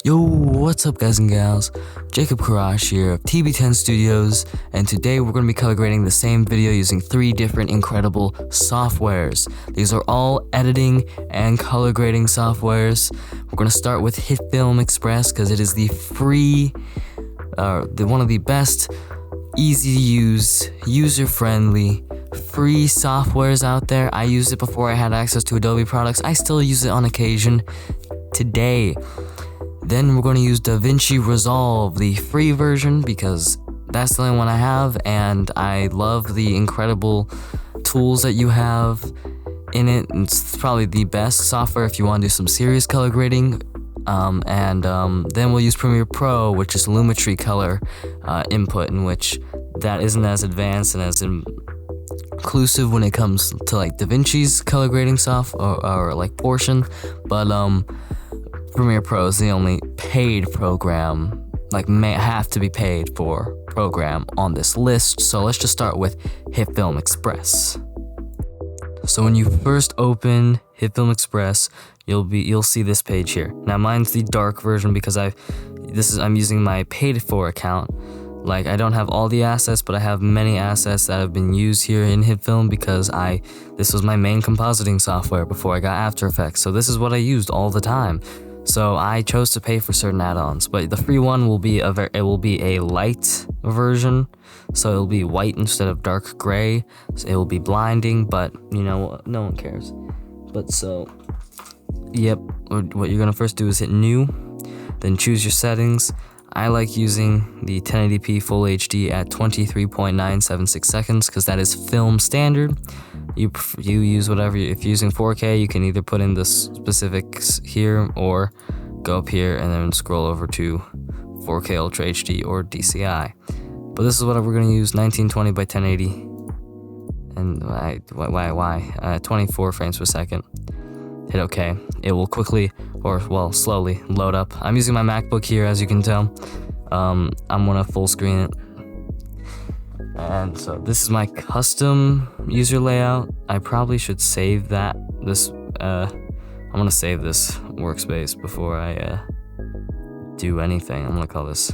Yo, what's up guys and gals? Jacob Karash here of TB10 Studios, and today we're going to be color grading the same video using 3 different incredible softwares. These are all editing and color grading softwares. We're going to start with HitFilm Express because it is the free, one of the best, easy to use, user-friendly, free softwares out there. I used it before I had access to Adobe products. I still use it on occasion today. Then we're going to use DaVinci Resolve, the free version, because that's the only one I have, and I love the incredible tools that you have in it. It's probably the best software if you want to do some serious color grading. Then we'll use Premiere Pro, which is Lumetri color input, in which that isn't as advanced and as inclusive when it comes to like DaVinci's color grading or like portion, but Premiere Pro is the only paid program, have to be paid for program on this list. So let's just start with HitFilm Express. So when you first open HitFilm Express, you'll see this page here. Now mine's the dark version because I'm using my paid for account. Like, I don't have all the assets, but I have many assets that have been used here in HitFilm because this was my main compositing software before I got After Effects. So this is what I used all the time. So I chose to pay for certain add-ons, but the free one will be a light version, so it'll be white instead of dark gray. So it will be blinding, but you know, no one cares. But so, yep, what you're gonna first do is hit New, then choose your settings. I like using the 1080p Full HD at 23.976 seconds because that is film standard. You use whatever. If you're using 4K, you can either put in the specifics here or go up here and then scroll over to 4K Ultra HD or DCI. But this is what we're going to use, 1920 by 1080. And why? 24 frames per second. Hit OK. It will quickly, slowly load up. I'm using my MacBook here, as you can tell. I'm going to full screen it. And so this is my custom user layout. I probably should save I'm gonna save this workspace before I do anything. I'm gonna call this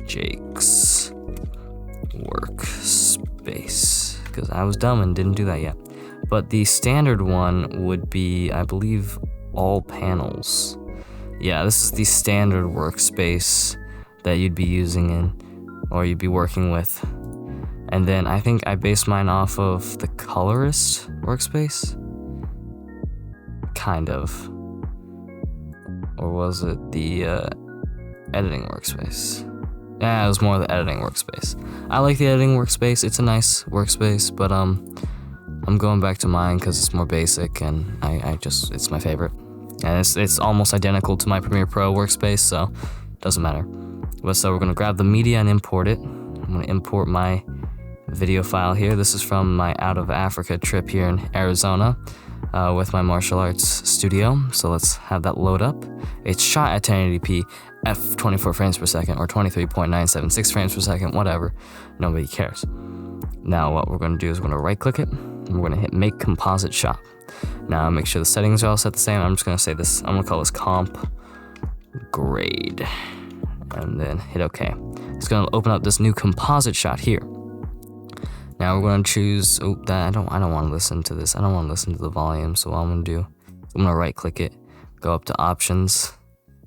Jake's Workspace because I was dumb and didn't do that yet. But the standard one would be, I believe, all panels. Yeah, this is the standard workspace that you'd be using or you'd be working with. And then I think I based mine off of the colorist workspace. Kind of. Or was it the editing workspace? Yeah, it was more the editing workspace. I like the editing workspace. It's a nice workspace, but I'm going back to mine because it's more basic and it's my favorite. And it's almost identical to my Premiere Pro workspace, so it doesn't matter. But so we're gonna grab the media and import it. I'm gonna import my video file here. This is from my out of Africa trip here in Arizona with my martial arts studio. So let's have that load up. It's shot at 1080p, f24 frames per second or 23.976 frames per second, whatever. Nobody cares. Now what we're gonna do is we're gonna right click it and we're gonna hit Make Composite Shot. Now make sure the settings are all set the same. I'm just gonna say this, I'm gonna call this Comp Grade. And then hit OK. It's gonna open up this new composite shot here. Now we're gonna choose. I don't want to listen to this. I don't want to listen to the volume. So what I'm gonna do, I'm gonna right click it, go up to Options,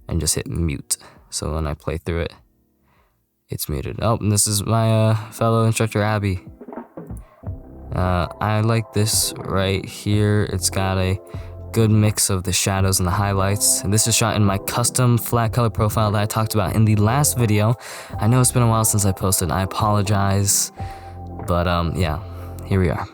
and just hit Mute. So when I play through it, it's muted. Oh, and this is my fellow instructor Abby. I like this right here. It's got a good mix of the shadows and the highlights, and this is shot in my custom flat color profile that I talked about in the last video. I know it's been a while since I posted, I apologize, but yeah, here we are.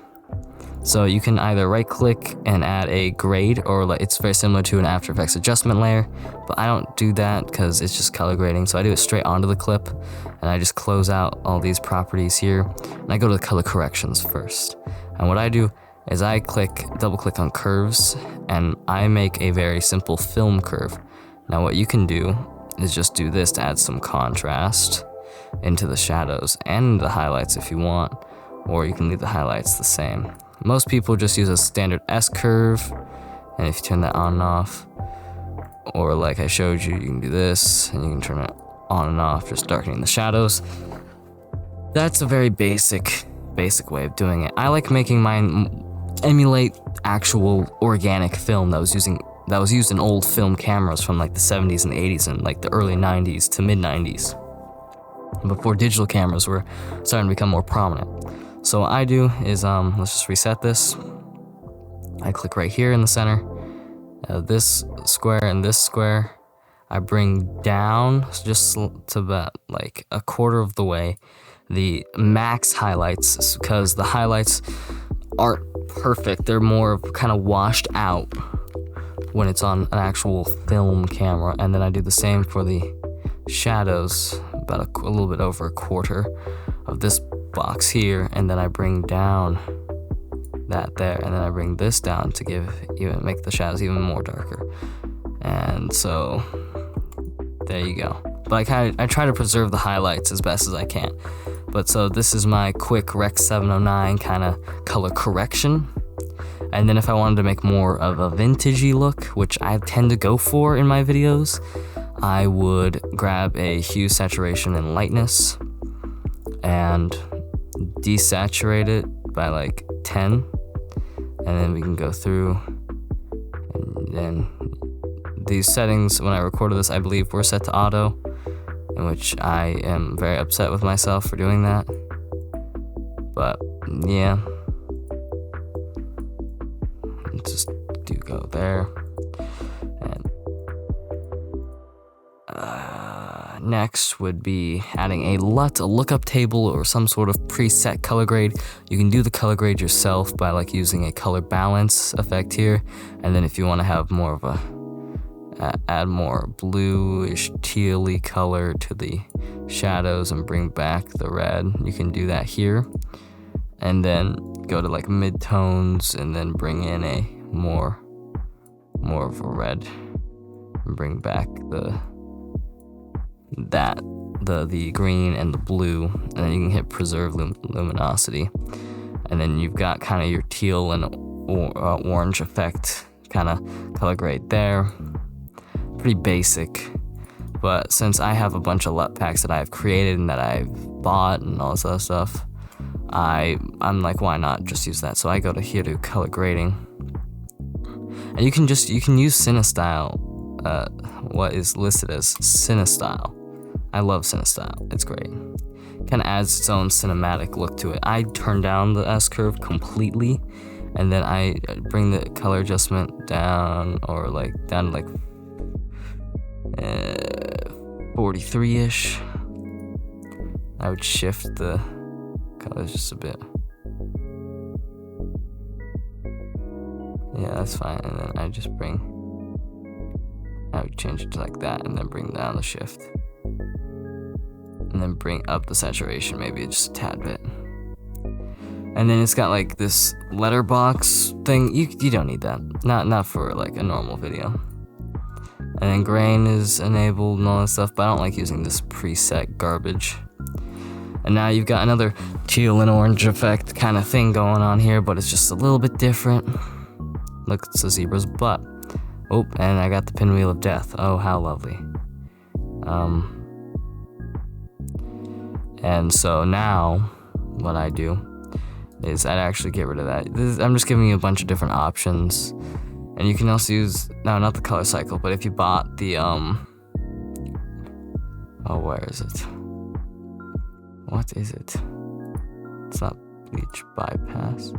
So you can either right click and add a grade, or it's very similar to an After Effects adjustment layer, but I don't do that because it's just color grading. So I do it straight onto the clip and I just close out all these properties here and I go to the color corrections first. And what I do is I double click on curves and I make a very simple film curve. Now what you can do is just do this to add some contrast into the shadows and the highlights if you want, or you can leave the highlights the same. Most people just use a standard S curve, and if you turn that on and off, or like I showed you, you can do this, and you can turn it on and off, just darkening the shadows. That's a very basic way of doing it. I like making mine emulate actual organic film that was used in old film cameras from like the 70s and the 80s and like the early 90s to mid 90s, before digital cameras were starting to become more prominent. So what I do is let's just reset this. I click right here in the center, this square and this square. I bring down just to about like a quarter of the way the max highlights, because the highlights aren't perfect. They're more kind of washed out when it's on an actual film camera. And then I do the same for the shadows, about a little bit over a quarter of this box here, and then I bring down that there, and then I bring this down to make the shadows even more darker. And so there you go. But I try to preserve the highlights as best as I can. But so this is my quick Rec 709 kind of color correction. And then if I wanted to make more of a vintagey look, which I tend to go for in my videos, I would grab a hue, saturation, and lightness and desaturate it by like 10. And then we can go through, and then these settings, when I recorded this, I believe were set to auto, in which I am very upset with myself for doing that. But yeah, just do go there. And next would be adding a LUT, a lookup table, or some sort of preset color grade. You can do the color grade yourself by like using a color balance effect here. And then if you want to have more of a add more bluish tealy color to the shadows and bring back the red, you can do that here. And then go to like mid-tones and then bring in a more of a red and bring back the green and the blue, and then you can hit preserve luminosity, and then you've got kind of your teal and orange effect kind of color grade there. Pretty basic, but since I have a bunch of LUT packs that I've created and that I've bought and all this other stuff, I'm like, why not just use that? So I go to here to color grading, and you can use CineStyle, what is listed as CineStyle. I love CineStyle, it's great. Kind of adds its own cinematic look to it. I turn down the S-curve completely, and then I bring the color adjustment down, or like down to like 43-ish. I would shift the colors just a bit. Yeah, that's fine. And then I would change it to like that, and then bring down the shift, and then bring up the saturation maybe just a tad bit. And then it's got like this letterbox thing. You don't need that. Not for like a normal video. And then grain is enabled and all that stuff, but I don't like using this preset garbage. And now you've got another teal and orange effect kind of thing going on here, but it's just a little bit different. Look, it's a zebra's butt. Oh, and I got the pinwheel of death. Oh, how lovely. And so now what I do is I'd actually get rid of that. I'm just giving you a bunch of different options. And you can also use, no, not the color cycle, but if you bought the, where is it? What is it? It's not bleach bypass.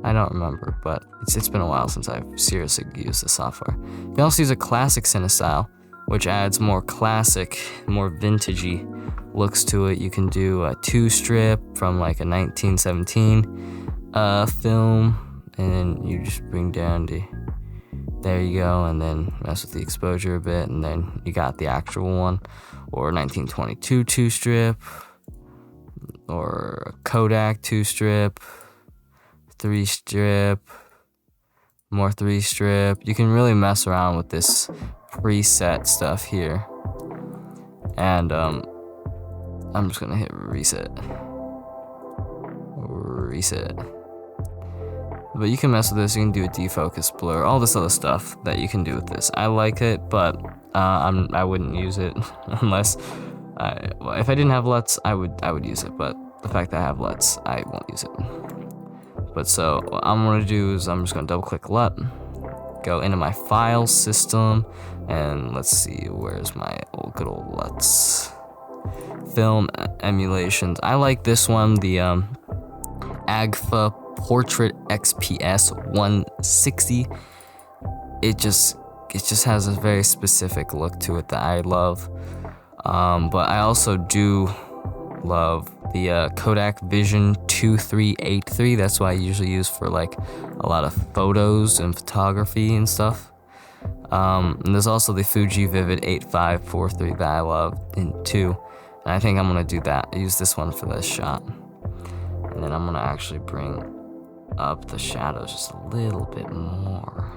I don't remember, but it's been a while since I've seriously used the software. You can also use a classic CineStyle, which adds more classic, more vintagey looks to it. You can do a 2-strip from like a 1917 film, and then you just bring down there you go, and then mess with the exposure a bit, and then you got the actual one, or 1922 2-strip, or a Kodak 2-strip, 3-strip, more 3-strip. You can really mess around with this preset stuff here. And I'm just gonna hit reset. But you can mess with this. You can do a defocus, blur, all this other stuff that you can do with this. I like it, but I wouldn't use it unless well, if I didn't have LUTs, I would use it. But the fact that I have LUTs, I won't use it. But so what I'm gonna do is I'm just gonna double click LUT, go into my file system, and let's see, where's my good old LUTs? Film emulations. I like this one, the Agfa Portrait XPS 160. It just has a very specific look to it that I love. But I also do love the Kodak Vision 2383. That's what I usually use for like a lot of photos and photography and stuff. And there's also the Fuji Vivid 8543 that I love too. And I think I'm gonna do that. Use this one for this shot. And then I'm gonna actually bring up the shadows just a little bit more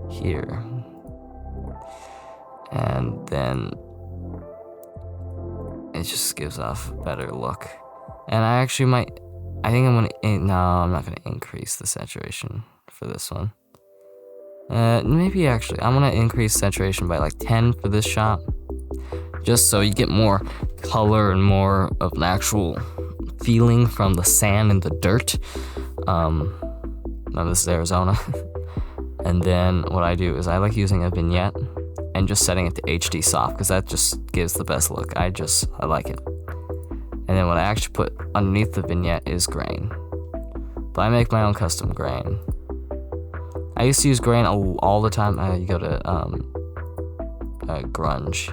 here. And then it just gives off a better look. And I actually I'm not gonna increase the saturation for this one. Maybe actually, I'm gonna increase saturation by like 10 for this shot, just so you get more color and more of an actual feeling from the sand and the dirt. Now this is Arizona. And then what I do is I like using a vignette and just setting it to HD soft, because that just gives the best look. I like it. And then what I actually put underneath the vignette is grain. But I make my own custom grain. I used to use grain all the time. You go to grunge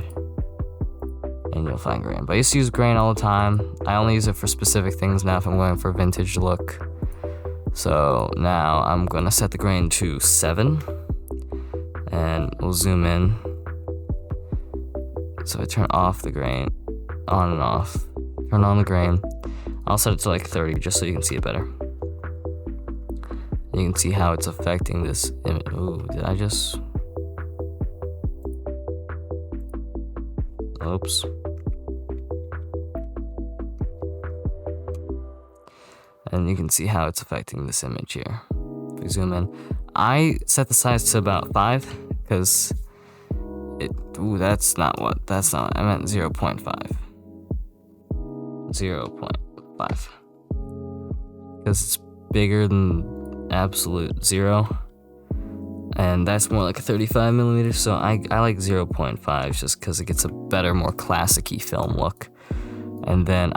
and you'll find grain. But I used to use grain all the time. I only use it for specific things now if I'm going for a vintage look. So now I'm gonna set the grain to 7 and we'll zoom in. So I turn off the grain, on and off, turn on the grain. I'll set it to like 30 just so you can see it better. You can see how it's affecting this image. Ooh, did I just... Oops. And you can see how it's affecting this image here. If we zoom in, I set the size to about 5 because that's not what I meant. 0.5. 0.5 because it's bigger than absolute 0, and that's more like a 35 millimeters. So I like 0.5 just because it gets a better, more classic-y film look. And then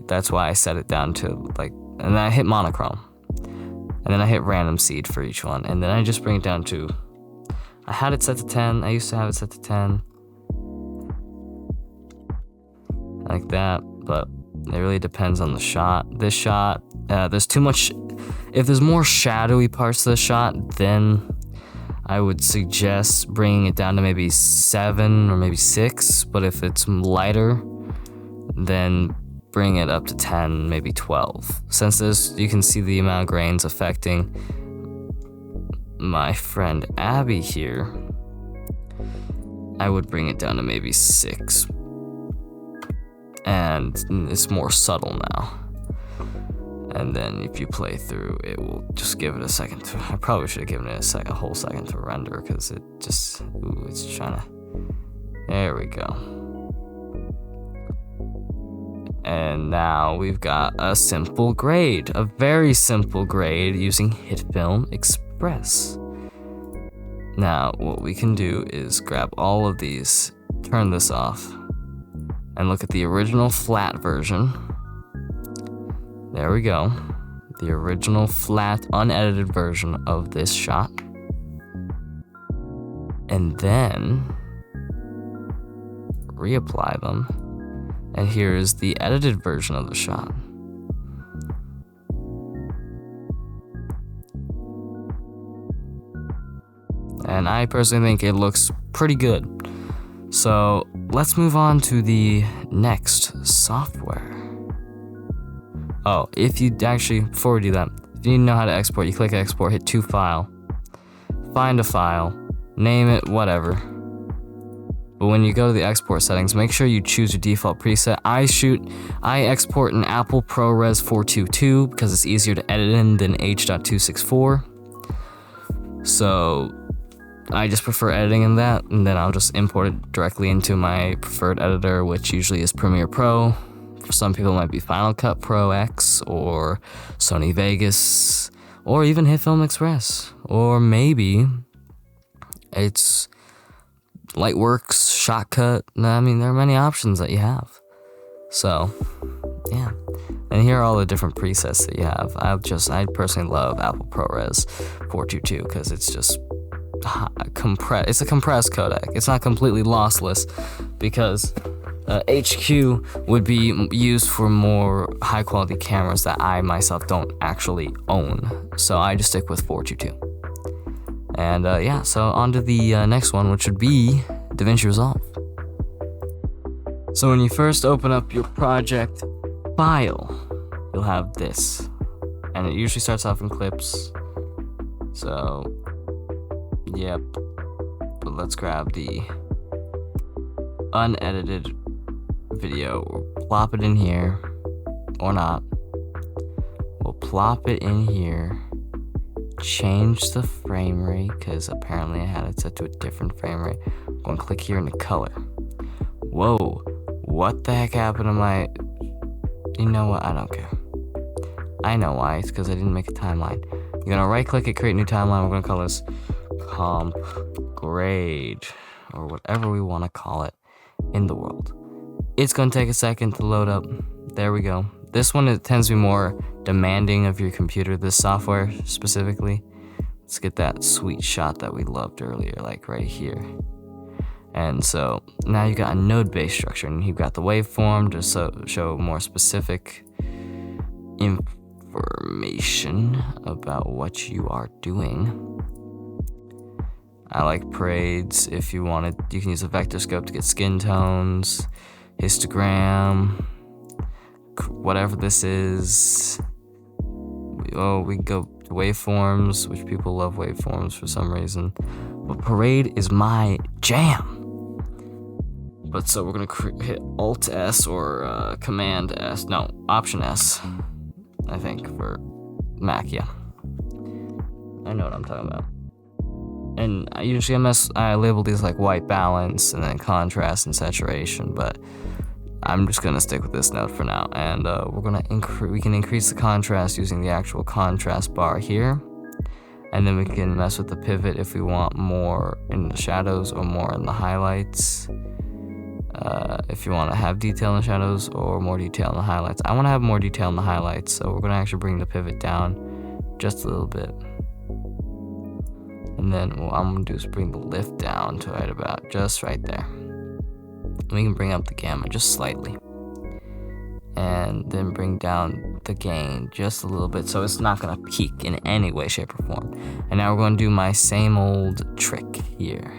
that's why I set it down to like, and then I hit monochrome, and then I hit random seed for each one, and then I just bring it down to, I had it set to 10. I used to have it set to 10 like that, but it really depends on the shot. This shot, there's too much. If there's more shadowy parts of the shot, then I would suggest bringing it down to maybe 7 or maybe 6. But if it's lighter, then bring it up to 10, maybe 12. Since you can see the amount of grains affecting my friend Abby here, I would bring it down to maybe 6. And it's more subtle now. And then if you play through, it will just give it a second to, I probably should have given it a whole second to render, because it just, it's trying to, there we go. And now we've got a simple grade, a very simple grade using HitFilm Express. Now, what we can do is grab all of these, turn this off, and look at the original flat version. There we go. The original flat, unedited version of this shot. And then reapply them. And here is the edited version of the shot. And I personally think it looks pretty good. So let's move on to the next software. Oh, if you actually, before we do that, if you need to know how to export, you click export, hit to file, find a file, name it whatever. But when you go to the export settings, make sure you choose your default preset. I export in Apple ProRes 422 because it's easier to edit in than H.264. So I just prefer editing in that, and then I'll just import it directly into my preferred editor, which usually is Premiere Pro. For some people, it might be Final Cut Pro X or Sony Vegas or even HitFilm Express, or maybe it's Lightworks, Shotcut. I mean, there are many options that you have. So, yeah. And here are all the different presets that you have. I personally love Apple ProRes 422 because it's just it's a compressed codec. It's not completely lossless because HQ would be used for more high quality cameras that I myself don't actually own. So I just stick with 422. And yeah, so on to the next one, which would be DaVinci Resolve. So when you first open up your project file, you'll have this. And it usually starts off in clips. So, yep. But let's grab the unedited video. We'll plop it in here. Or not. We'll plop it in here. Change the frame rate, because apparently I had it set to a different frame rate. I'm going to click here into color. Whoa, what the heck happened to my... You know what, I don't care. I know why, it's because I didn't make a timeline. You're going to right click it, create new timeline. We're going to call this comp grade, or whatever we want to call it in the world. It's going to take a second to load up. There we go. This one, it tends to be more demanding of your computer, this software specifically. Let's get that sweet shot that we loved earlier, like right here. And so now you've got a node-based structure, and you've got the waveform to show more specific information about what you are doing. I like parades. If you wanted, you can use a vector scope to get skin tones, histogram, whatever this is. We go to waveforms, which people love waveforms for some reason. But parade is my jam. But so we're gonna hit Alt S or Command S. No, Option S. I think for Mac. Yeah, I know what I'm talking about. And I label these like white balance and then contrast and saturation, but I'm just gonna stick with this node for now, and we can increase the contrast using the actual contrast bar here, and then we can mess with the pivot if we want more in the shadows or more in the highlights. If you want to have detail in the shadows or more detail in the highlights. I want to have more detail in the highlights, so we're gonna actually bring the pivot down just a little bit, and then what I'm gonna do is bring the lift down to right about just right there. We can bring up the gamma just slightly, and then bring down the gain just a little bit so it's not going to peak in any way, shape, or form. And now we're going to do my same old trick here.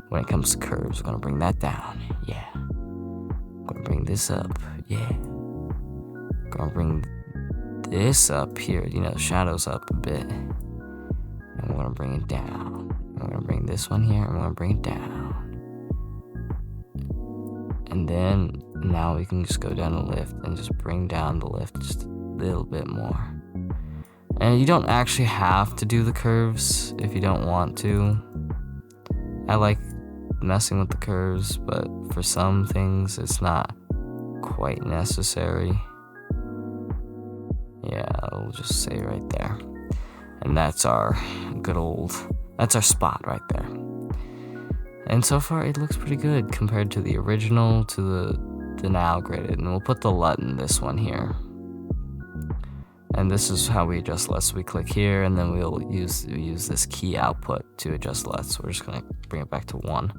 When it comes to curves, we're going to bring that down. Yeah. I'm going to bring this up. Yeah. I'm going to bring this up here, the shadows up a bit. And we're going to bring it down. And we're going to bring this one here, and we're going to bring it down. And then now we can just go down the lift and just bring down the lift just a little bit more. And you don't actually have to do the curves if you don't want to. I like messing with the curves, but for some things it's not quite necessary. Yeah, I'll just say right there. And that's our that's our spot right there. And so far, it looks pretty good compared to the original, to the now graded. And we'll put the LUT in this one here. And this is how we adjust LUT. So we click here, and then we'll use this key output to adjust LUT. So we're just going to bring it back to 1.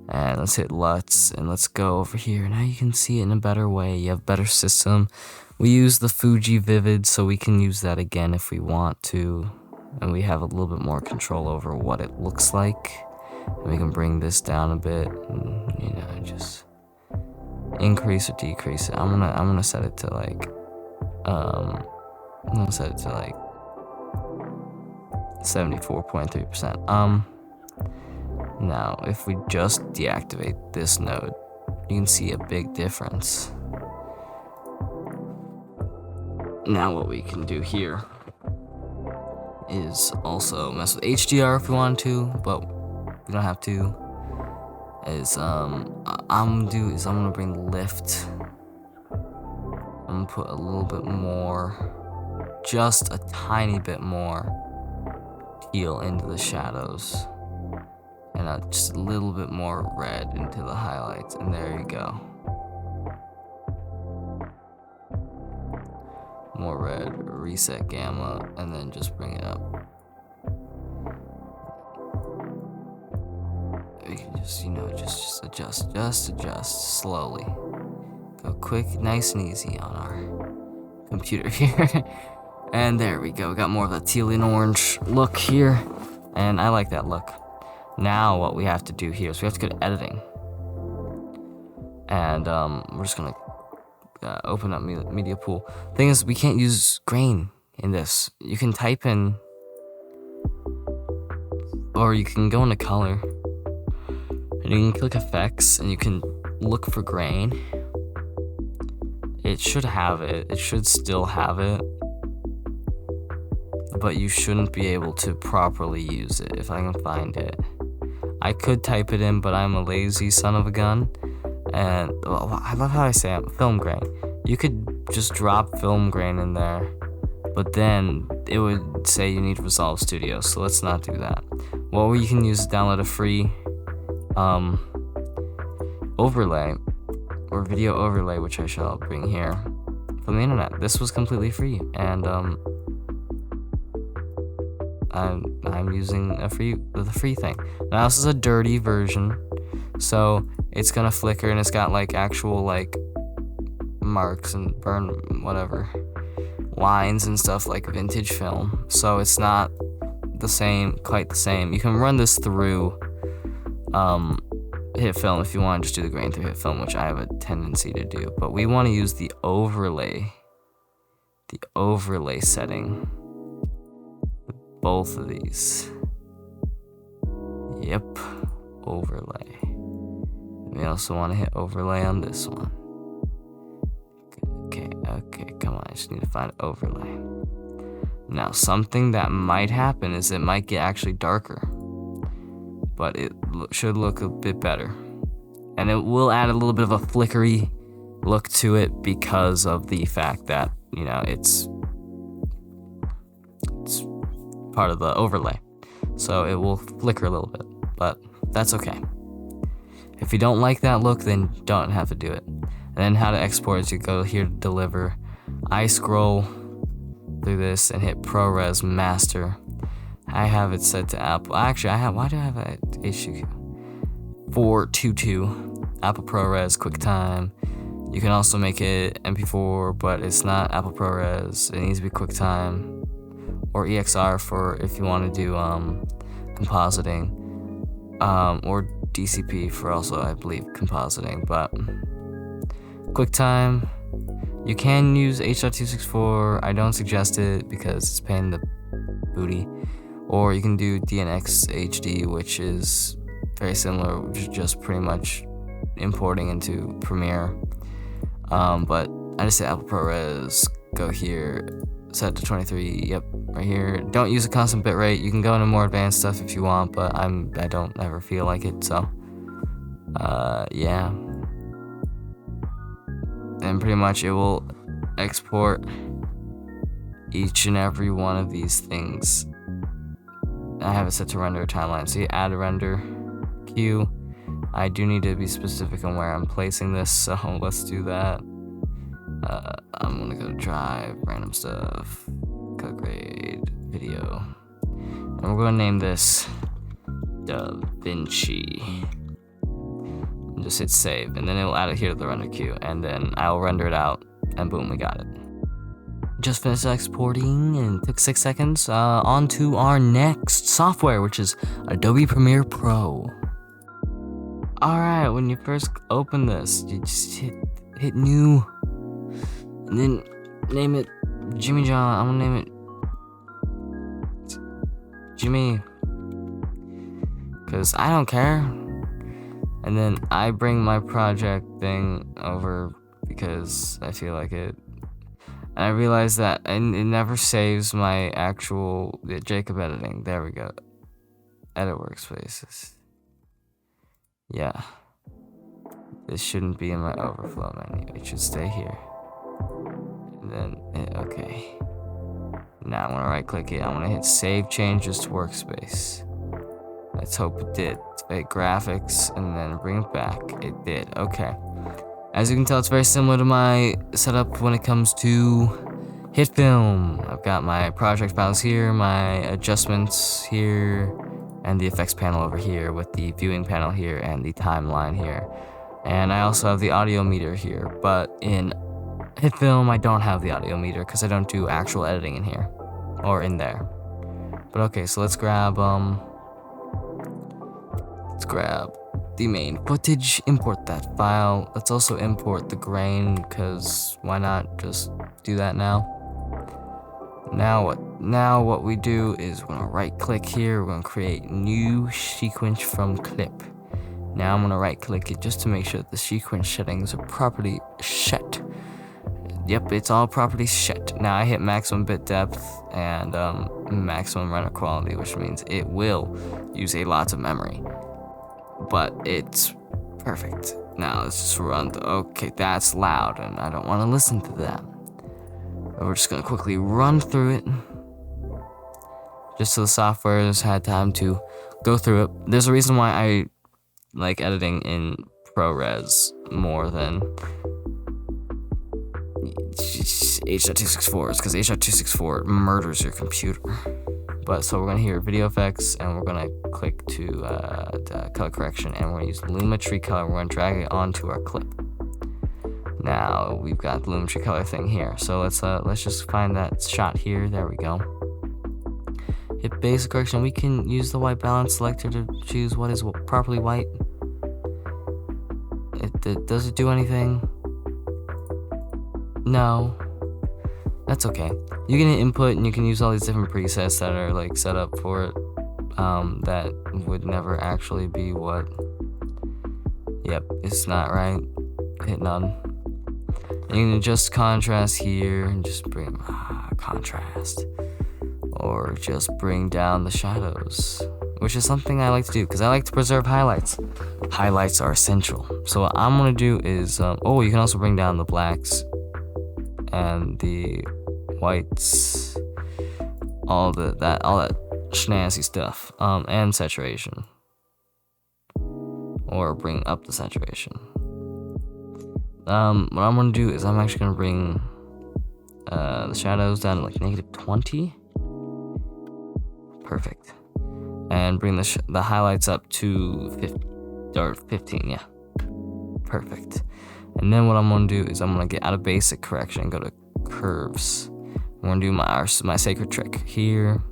And let's hit LUTs, and let's go over here. Now you can see it in a better way. You have a better system. We use the Fuji Vivid, so we can use that again if we want to. And we have a little bit more control over what it looks like. And we can bring this down a bit, and, just increase or decrease it. I'm gonna set it to like, 74.3%. Now, if we just deactivate this node, you can see a big difference. Now what we can do here is also mess with HDR if we want to, but we don't have to. I'm gonna bring lift. I'm gonna put a little bit more, just a tiny bit more teal into the shadows, and just a little bit more red into the highlights, and there you go. More red, reset gamma, and then just bring it up. You can just, just adjust slowly. Go quick, nice and easy on our computer here. And there we go, we got more of that teal and orange look here, and I like that look. Now what we have to do here is we have to go to editing, and we're just gonna open up media pool. Thing is, we can't use grain in this. You can type in, or you can go into color, and you can click effects, and you can look for grain. It should have it. It should still have it, but you shouldn't be able to properly use it if I can find it. I could type it in, but I'm a lazy son of a gun. And I love how I say it, film grain. You could just drop film grain in there, but then it would say you need Resolve Studio, so let's not do that. What you can use is download a free overlay, or video overlay, which I shall bring here from the internet. This was completely free, and I'm using the free thing. Now this is a dirty version, so it's gonna flicker, and it's got like actual like marks and burn whatever lines and stuff like vintage film, so it's not quite the same. You can run this through HitFilm if you want to just do the grain through HitFilm, which I have a tendency to do, but we want to use the overlay setting with both of these. Yep, overlay. We also want to hit overlay on this one. Okay, come on, I just need to find overlay. Now, something that might happen is it might get actually darker, but it should look a bit better. And it will add a little bit of a flickery look to it because of the fact that, it's part of the overlay. So it will flicker a little bit, but that's okay. If you don't like that look, then you don't have to do it. And then how to export is you go here to deliver. I scroll through this and hit ProRes Master. I have it set to Apple. Actually, why do I have a HQ? 422 Apple ProRes QuickTime. You can also make it MP4, but it's not Apple ProRes. It needs to be QuickTime or EXR for if you want to do compositing, or DCP for also, I believe, compositing. But QuickTime, you can use H.264. I don't suggest it because it's paying the booty. Or you can do DNX HD, which is very similar, which is just pretty much importing into Premiere. But I just say Apple ProRes, go here, set to 23, yep, right here. Don't use a constant bitrate. You can go into more advanced stuff if you want, but I don't ever feel like it, so yeah. And pretty much it will export each and every one of these things. I have it set to render timeline, so you add a render queue. I do need to be specific on where I'm placing this, so let's do that. I'm gonna go to drive, random stuff, color grade, video, and we're gonna name this Da Vinci. And just hit save, and then it will add it here to the render queue, and then I'll render it out, and boom, we got it. Just finished exporting, and it took 6 seconds. On to our next software, which is Adobe Premiere Pro. Alright, when you first open this, you just hit new, and then name it Jimmy John. I'm gonna name it Jimmy. because I don't care. And then I bring my project thing over because I feel like it. And I realize that it never saves my actual Jacob editing. There we go. Edit Workspaces. Yeah. This shouldn't be in my overflow menu. It should stay here. And then, okay. Now I'm gonna right click it. I'm gonna hit Save Changes to Workspace. Let's hope it did. Hit Graphics and then bring it back. It did. Okay. As you can tell, it's very similar to my setup when it comes to HitFilm. I've got my project files here, my adjustments here, and the effects panel over here with the viewing panel here and the timeline here. And I also have the audio meter here, but in HitFilm I don't have the audio meter because I don't do actual editing in here or in there. But okay, so let's grab the main footage, import that file. Let's also import the grain, because why not just do that now? Now what we do is we're gonna right click here, we're gonna create new sequence from clip. Now I'm gonna right click it just to make sure that the sequence settings are properly set. Yep, it's all properly set. Now I hit maximum bit depth and maximum render quality, which means it will use a lot of memory. But it's perfect. Now let's just run okay, that's loud and I don't want to listen to that. But we're just gonna quickly run through it just so the software has had time to go through it. There's a reason why I like editing in ProRes more than H.264 is because H.264 murders your computer. But so we're gonna hear video effects and we're gonna click to color correction and we're gonna use Lumetri color. We're gonna drag it onto our clip. Now we've got the Lumetri color thing here. So let's just find that shot here. There we go. Hit basic correction. We can use the white balance selector to choose what is properly white. Does it do anything? No. That's okay. You can hit input and you can use all these different presets that are like set up for it. That would never actually be what. Yep, it's not right. Hit none. And you can adjust contrast here and just bring contrast. Or just bring down the shadows, which is something I like to do because I like to preserve highlights. Highlights are essential. So what I'm gonna do is, oh, you can also bring down the blacks and the whites, all that snazzy stuff, and saturation, or bring up the saturation. What I'm gonna do is I'm actually gonna bring the shadows down to like -20. Perfect. And bring the highlights up to 15, yeah. Perfect. And then what I'm gonna do is I'm gonna get out of basic correction and go to curves. I'm gonna do my sacred trick here.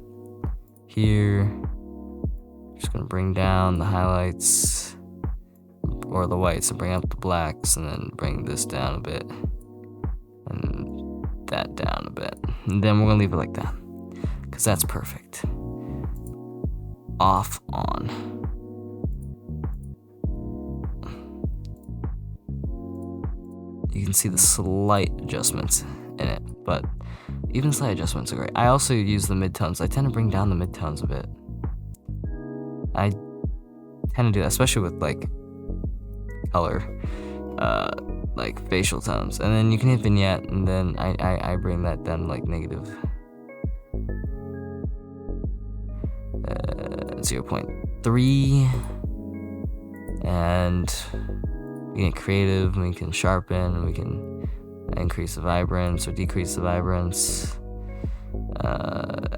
Just gonna bring down the highlights or the whites and bring up the blacks, and then bring this down a bit and that down a bit. And then we're gonna leave it like that because that's perfect. Off, on. You can see the slight adjustments in it, but even slight adjustments are great. I also use the midtones. I tend to bring down the midtones a bit. I tend to do that, especially with like color, like facial tones. And then you can hit vignette, and then I bring that down to like -0.3, and we get creative, and we can sharpen, and we can increase the vibrance or decrease the vibrance,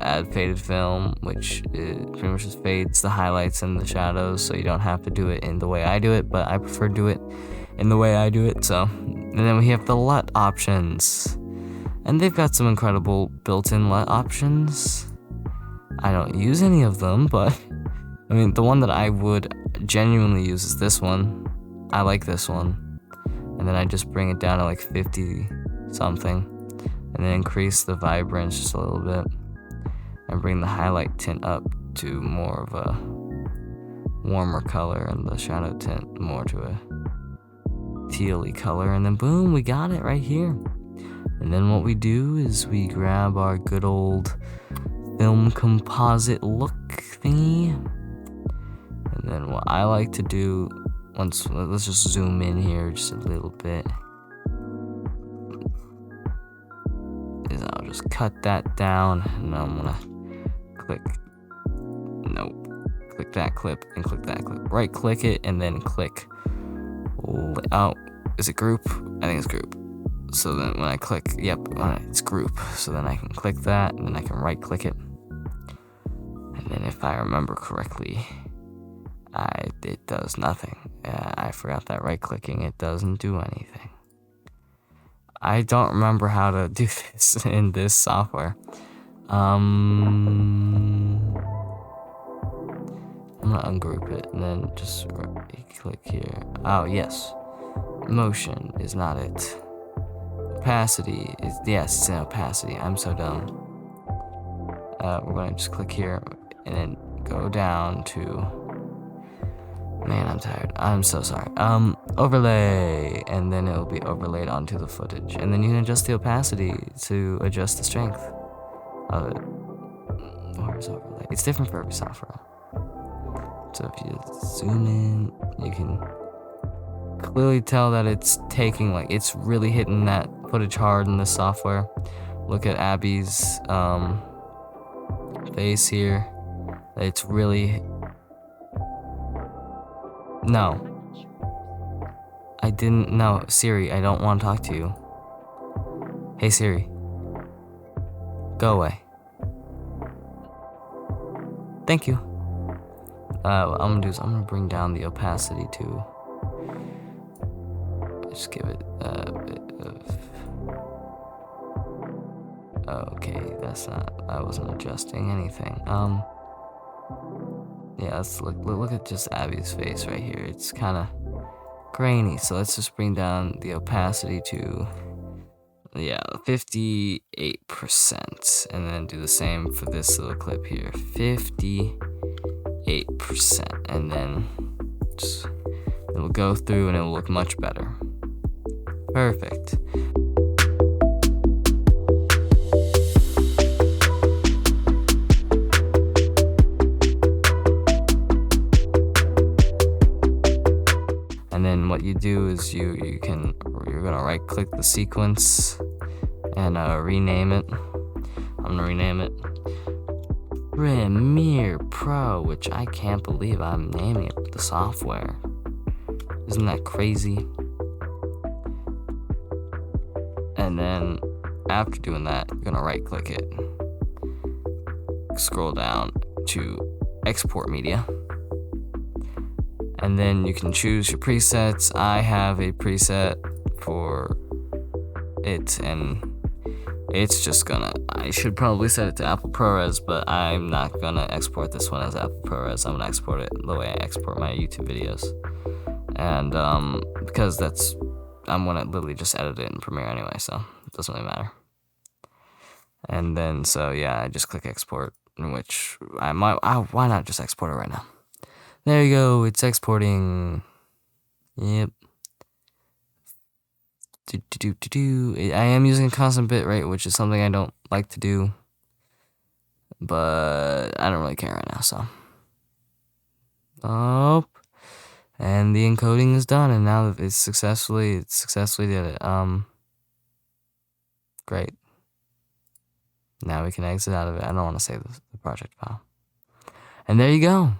add faded film, which pretty much just fades the highlights and the shadows, so you don't have to do it in the way I do it, but I prefer to do it in the way I do it. So, and then we have the LUT options, and they've got some incredible built-in LUT options. I don't use any of them, but I mean, the one that I would genuinely use is this one. I like this one. And then I just bring it down to like 50 something, and then increase the vibrance just a little bit, and bring the highlight tint up to more of warmer color and the shadow tint more to a tealy color, and then boom, we got it right here. And then what we do is we grab our good old film composite look thingy, and then what I like to do, let's just zoom in here just a little bit, is I'll just cut that down, and I'm gonna click that clip and click that clip, right click it, and then click, oh, is it group? I think it's group. So then when I click, yep, it's group. So then I can click that, and then I can right click it. And then if I remember correctly, it does nothing. I forgot that right clicking, it doesn't do anything. I don't remember how to do this in this software. I'm gonna ungroup it and then just right click here. Oh yes, motion is not it. Opacity is, yes, it's in opacity. I'm so dumb. We're gonna just click here and then go down to, man, I'm tired. I'm so sorry. Overlay, and then it'll be overlaid onto the footage, and then you can adjust the opacity to adjust the strength of it. Where's overlay? It's different for every software. So if you zoom in, you can clearly tell that it's taking, like, it's really hitting that footage hard in this software. Look at Abby's face here. It's really, no, I didn't, no, Siri, I don't want to talk to you. Hey Siri, go away. Thank you. What I'm gonna do is I'm gonna bring down the opacity to, just give it a bit of, okay, that's not, I wasn't adjusting anything. Yeah, let's look at just Abby's face right here. It's kind of grainy, so let's just bring down the opacity to, yeah, 58%, and then do the same for this little clip here, 58%, and then just, it'll go through and it'll look much better. Perfect. And then what you do is you're gonna right click the sequence and rename it. I'm gonna rename it Premiere Pro, which I can't believe I'm naming it the software. Isn't that crazy? And then after doing that, you're gonna right click it, scroll down to export media, and then you can choose your presets. I have a preset for it, and it's just gonna, I should probably set it to Apple ProRes, but I'm not gonna export this one as Apple ProRes. I'm gonna export it the way I export my YouTube videos, and because that's, I'm gonna literally just edit it in Premiere anyway, so it doesn't really matter. And then, so yeah, I just click export, in which I might, why not just export it right now? There you go, it's exporting. Yep. I am using a constant bit rate, which is something I don't like to do, but I don't really care right now, so. Oh. And the encoding is done, and now that it successfully did it. Great. Now we can exit out of it. I don't want to save the project file. And there you go.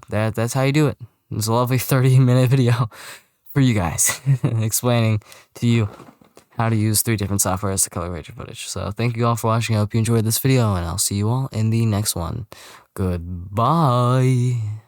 That's how you do it. It's a lovely 30-minute video for you guys explaining to you how to use 3 different softwares to color grade your footage. So thank you all for watching. I hope you enjoyed this video, and I'll see you all in the next one. Goodbye.